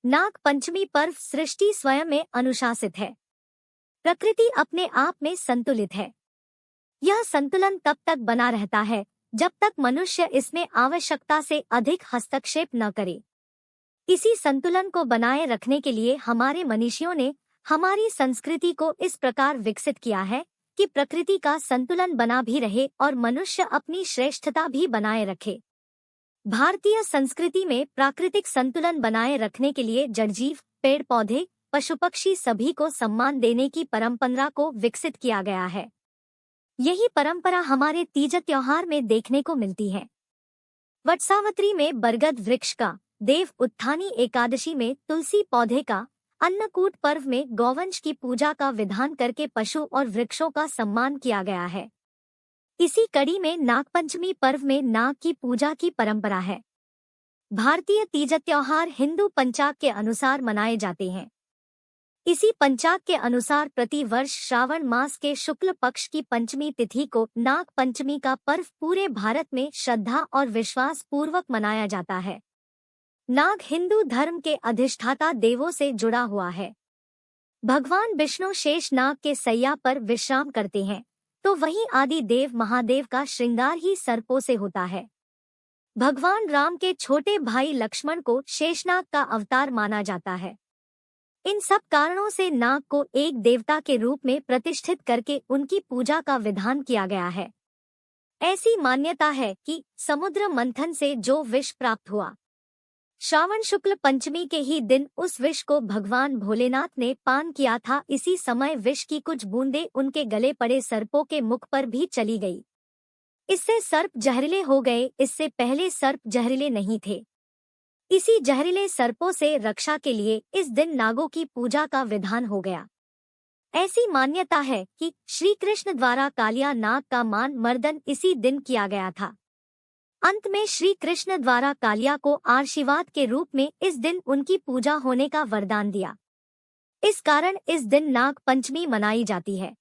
नाग पंचमी पर्व सृष्टि स्वयं में अनुशासित है। प्रकृति अपने आप में संतुलित है। यह संतुलन तब तक बना रहता है जब तक मनुष्य इसमें आवश्यकता से अधिक हस्तक्षेप न करे। इसी संतुलन को बनाए रखने के लिए हमारे मनीषियों ने हमारी संस्कृति को इस प्रकार विकसित किया है कि प्रकृति का संतुलन बना भी रहे और मनुष्य अपनी श्रेष्ठता भी बनाए रखे। भारतीय संस्कृति में प्राकृतिक संतुलन बनाए रखने के लिए जड़जीव, पेड़ पौधे, पशु पक्षी सभी को सम्मान देने की परंपरा को विकसित किया गया है। यही परंपरा हमारे तीज त्योहार में देखने को मिलती है। वटसावित्री में बरगद वृक्ष का, देव उत्थानी एकादशी में तुलसी पौधे का, अन्नकूट पर्व में गौवंश की पूजा का विधान करके पशु और वृक्षों का सम्मान किया गया है। इसी कड़ी में नागपंचमी पर्व में नाग की पूजा की परंपरा है। भारतीय तीज त्योहार हिंदू पंचाग के अनुसार मनाए जाते हैं। इसी पंचाग के अनुसार प्रति वर्ष श्रावण मास के शुक्ल पक्ष की पंचमी तिथि को नाग पंचमी का पर्व पूरे भारत में श्रद्धा और विश्वास पूर्वक मनाया जाता है। नाग हिंदू धर्म के अधिष्ठाता देवों से जुड़ा हुआ है। भगवान विष्णु शेष नाग के सैया पर विश्राम करते हैं, तो वहीं आदि देव महादेव का श्रृंगार ही सर्पों से होता है। भगवान राम के छोटे भाई लक्ष्मण को शेषनाग का अवतार माना जाता है। इन सब कारणों से नाग को एक देवता के रूप में प्रतिष्ठित करके उनकी पूजा का विधान किया गया है। ऐसी मान्यता है कि समुद्र मंथन से जो विष प्राप्त हुआ, श्रावण शुक्ल पंचमी के ही दिन उस विष को भगवान भोलेनाथ ने पान किया था। इसी समय विष की कुछ बूंदें उनके गले पड़े सर्पों के मुख पर भी चली गई। इससे सर्प जहरीले हो गए। इससे पहले सर्प जहरीले नहीं थे। इसी जहरीले सर्पों से रक्षा के लिए इस दिन नागों की पूजा का विधान हो गया। ऐसी मान्यता है कि श्री कृष्ण द्वारा कालिया नाग का मान मर्दन इसी दिन किया गया था। अंत में श्री कृष्ण द्वारा कालिया को आशीर्वाद के रूप में इस दिन उनकी पूजा होने का वरदान दिया। इस कारण इस दिन नाग पंचमी मनाई जाती है।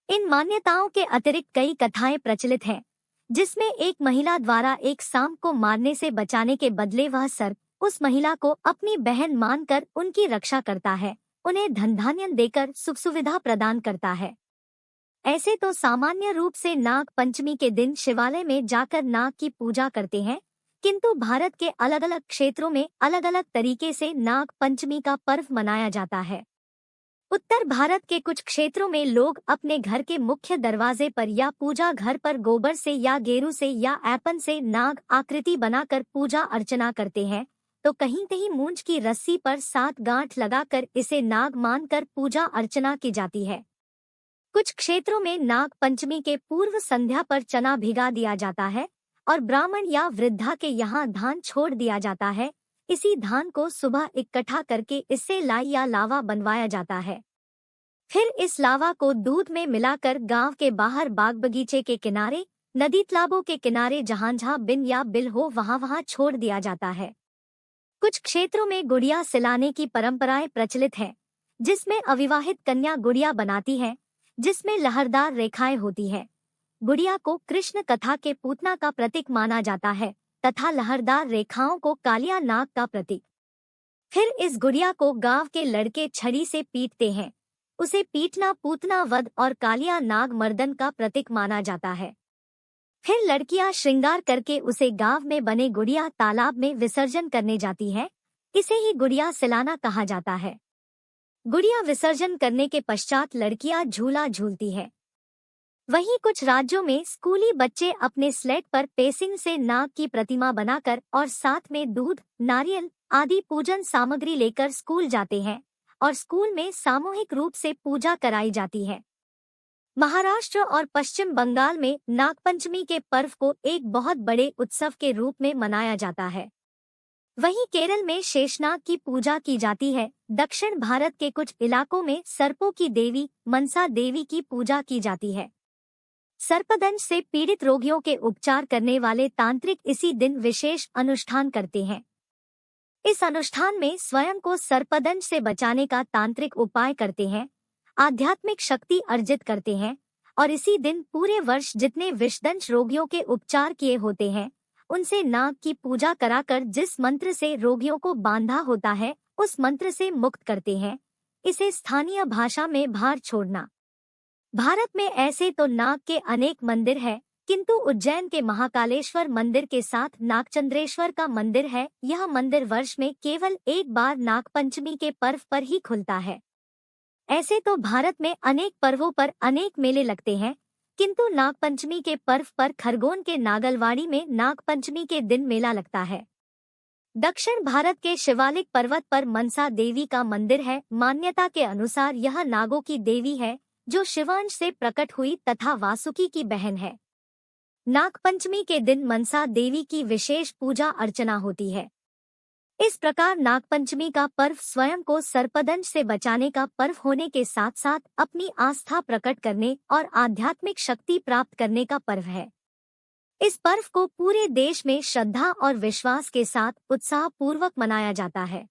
इन मान्यताओं के अतिरिक्त कई कथाएं प्रचलित हैं, जिसमें एक महिला द्वारा एक सांप को मारने से बचाने के बदले वह सर्प उस महिला को अपनी बहन मानकर उनकी रक्षा करता है, उन्हें धन धान्य देकर सुख सुविधा प्रदान करता है। ऐसे तो सामान्य रूप से नाग पंचमी के दिन शिवालय में जाकर नाग की पूजा करते हैं, किंतु भारत के अलग अलग क्षेत्रों में अलग अलग तरीके से नाग पंचमी का पर्व मनाया जाता है। उत्तर भारत के कुछ क्षेत्रों में लोग अपने घर के मुख्य दरवाजे पर या पूजा घर पर गोबर से या गेरू से या ऐपन से नाग आकृति बनाकर पूजा अर्चना करते हैं, तो कहीं कहीं मूंछ की रस्सी पर 7 गांठ लगाकर इसे नाग मानकर पूजा अर्चना की जाती है। कुछ क्षेत्रों में नाग पंचमी के पूर्व संध्या पर चना भिगा दिया जाता है और ब्राह्मण या वृद्धा के यहाँ धान छोड़ दिया जाता है। इसी धान को सुबह इकट्ठा करके इससे लाई या लावा बनवाया जाता है। फिर इस लावा को दूध में मिलाकर गांव के बाहर बाग बगीचे के किनारे, नदी तालाबों के किनारे जहाँ जहाँ बिन या बिल हो वहाँ छोड़ दिया जाता है। कुछ क्षेत्रों में गुड़िया सिलाने की परंपराएं प्रचलित है, जिसमें अविवाहित कन्या गुड़िया बनाती है, जिसमें लहरदार रेखाएं होती है। गुड़िया को कृष्ण कथा के पूतना का प्रतीक माना जाता है तथा लहरदार रेखाओं को कालिया नाग का प्रतीक। फिर इस गुड़िया को गांव के लड़के छड़ी से पीटते हैं। उसे पीटना पूतना वध और कालिया नाग मर्दन का प्रतीक माना जाता है। फिर लड़कियां श्रृंगार करके उसे गांव में बने गुड़िया तालाब में विसर्जन करने जाती है। इसे ही गुड़िया सिलाना कहा जाता है। गुड़िया विसर्जन करने के पश्चात लड़कियां झूला झूलती है। वहीं कुछ राज्यों में स्कूली बच्चे अपने स्लेट पर पेंसिल से नाग की प्रतिमा बनाकर और साथ में दूध, नारियल आदि पूजन सामग्री लेकर स्कूल जाते हैं और स्कूल में सामूहिक रूप से पूजा कराई जाती है। महाराष्ट्र और पश्चिम बंगाल में नागपंचमी के पर्व को एक बहुत बड़े उत्सव के रूप में मनाया जाता है। वहीं केरल में शेषनाग की पूजा की जाती है। दक्षिण भारत के कुछ इलाकों में सर्पों की देवी मनसा देवी की पूजा की जाती है। सर्पदंश से पीड़ित रोगियों के उपचार करने वाले तांत्रिक इसी दिन विशेष अनुष्ठान करते हैं। इस अनुष्ठान में स्वयं को सर्पदंश से बचाने का तांत्रिक उपाय करते हैं, आध्यात्मिक शक्ति अर्जित करते हैं और इसी दिन पूरे वर्ष जितने विषदंश रोगियों के उपचार किए होते हैं, उनसे नाग की पूजा कराकर जिस मंत्र से रोगियों को बांधा होता है उस मंत्र से मुक्त करते हैं, इसे स्थानीय भाषा में भार छोड़ना। भारत में ऐसे तो नाग के अनेक मंदिर हैं, किंतु उज्जैन के महाकालेश्वर मंदिर के साथ नागचंद्रेश्वर का मंदिर है। यह मंदिर वर्ष में केवल एक बार नागपंचमी के पर्व पर ही खुलता है। ऐसे तो भारत में अनेक पर्वों पर अनेक मेले लगते हैं, किंतु नागपंचमी के पर्व पर खरगोन के नागलवाड़ी में नागपंचमी के दिन मेला लगता है। दक्षिण भारत के शिवालिक पर्वत पर मनसा देवी का मंदिर है। मान्यता के अनुसार यह नागों की देवी है, जो शिवांश से प्रकट हुई तथा वासुकी की बहन है। नागपंचमी के दिन मनसा देवी की विशेष पूजा अर्चना होती है। इस प्रकार नागपंचमी का पर्व स्वयं को सर्पदंश से बचाने का पर्व होने के साथ साथ अपनी आस्था प्रकट करने और आध्यात्मिक शक्ति प्राप्त करने का पर्व है। इस पर्व को पूरे देश में श्रद्धा और विश्वास के साथ उत्साह पूर्वक मनाया जाता है।